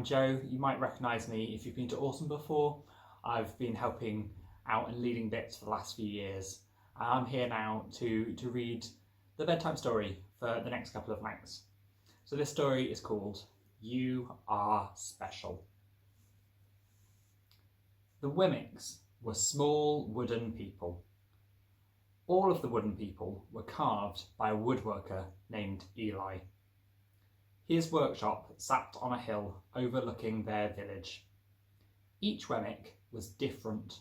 I'm Joe. You might recognise me if you've been to Autumn before. I've been helping out and leading bits for the last few years. I'm here now to read the bedtime story for the next couple of nights. So this story is called You Are Special. The Wimmicks were small wooden people. All of the wooden people were carved by a woodworker named Eli. His workshop sat on a hill overlooking their village. Each Wemmick was different.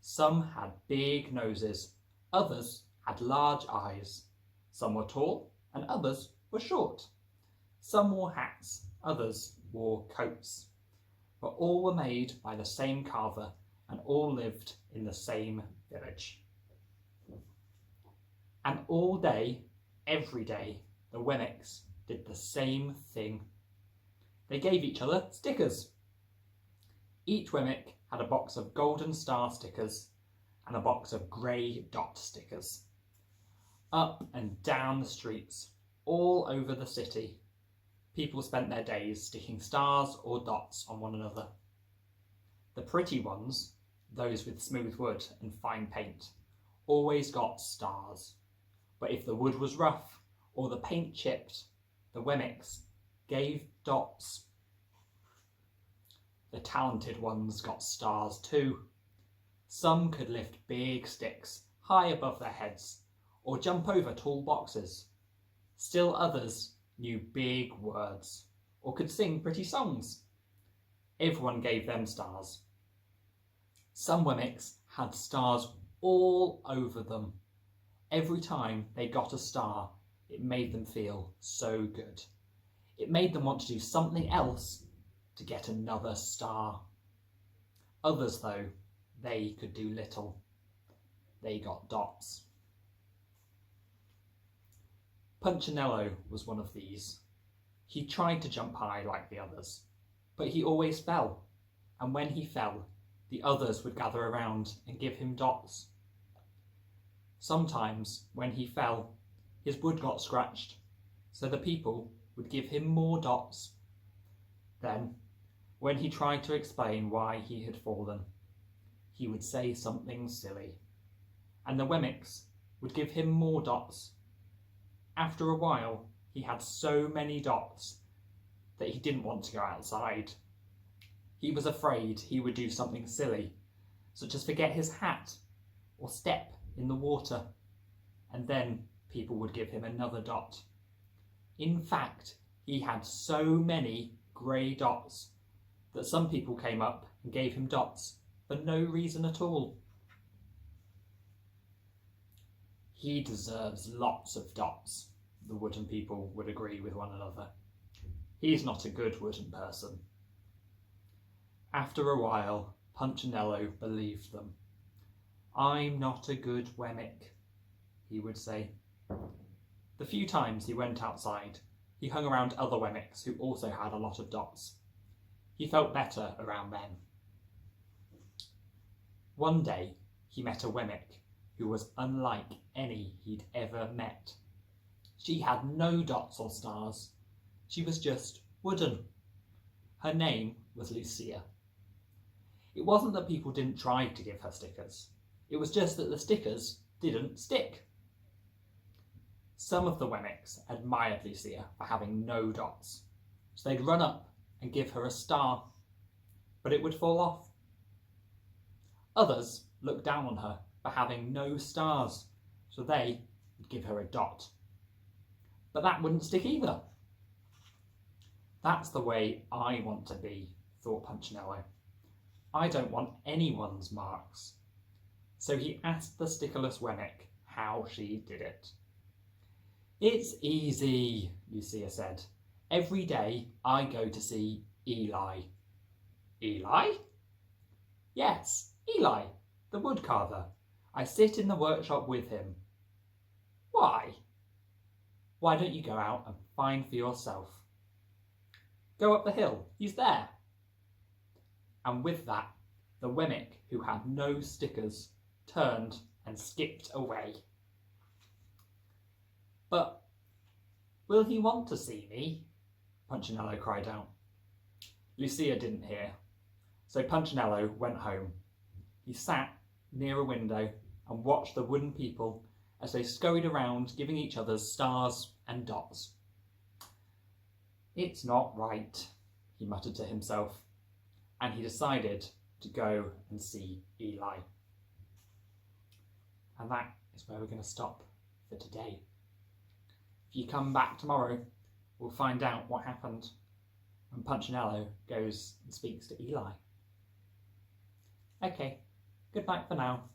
Some had big noses, others had large eyes. Some were tall and others were short. Some wore hats, others wore coats. But all were made by the same carver and all lived in the same village. And all day, every day, the Wemmicks did the same thing. They gave each other stickers. Each Wemmick had a box of golden star stickers and a box of grey dot stickers. Up and down the streets, all over the city, people spent their days sticking stars or dots on one another. The pretty ones, those with smooth wood and fine paint, always got stars. But if the wood was rough or the paint chipped, the Wemmicks gave dots. The talented ones got stars too. Some could lift big sticks high above their heads or jump over tall boxes. Still others knew big words or could sing pretty songs. Everyone gave them stars. Some Wemmicks had stars all over them. Every time they got a star, it made them feel so good. It made them want to do something else to get another star. Others, though, they could do little. They got dots. Punchinello was one of these. He tried to jump high like the others, but he always fell. And when he fell, the others would gather around and give him dots. Sometimes, when he fell, his wood got scratched, so the people would give him more dots. Then, when he tried to explain why he had fallen, he would say something silly, and the Wemmicks would give him more dots. After a while, he had so many dots that he didn't want to go outside. He was afraid he would do something silly, such as forget his hat or step in the water, and then people would give him another dot. In fact, he had so many grey dots that some people came up and gave him dots for no reason at all. He deserves lots of dots, the wooden people would agree with one another. He's not a good wooden person. After a while, Punchinello believed them. I'm not a good Wemmick, he would say. The few times he went outside, he hung around other Wemmicks who also had a lot of dots. He felt better around them. One day, he met a Wemmick who was unlike any he'd ever met. She had no dots or stars. She was just wooden. Her name was Lucia. It wasn't that people didn't try to give her stickers. It was just that the stickers didn't stick. Some of the Wemmicks admired Lucia for having no dots, so they'd run up and give her a star, but it would fall off. Others looked down on her for having no stars, so they would give her a dot. But that wouldn't stick either. That's the way I want to be, thought Punchinello. I don't want anyone's marks. So he asked the stickerless Wemmick how she did it. It's easy, Lucia said. Every day I go to see Eli. Eli? Yes, Eli, the woodcarver. I sit in the workshop with him. Why? Why don't you go out and find for yourself? Go up the hill, he's there. And with that, the Wemmick who had no stickers turned and skipped away. But will he want to see me? Punchinello cried out. Lucia didn't hear, so Punchinello went home. He sat near a window and watched the wooden people as they scurried around giving each other stars and dots. "It's not right," he muttered to himself, and he decided to go and see Eli. And that is where we're going to stop for today. If you come back tomorrow, we'll find out what happened when Punchinello goes and speaks to Eli. Okay, good night for now.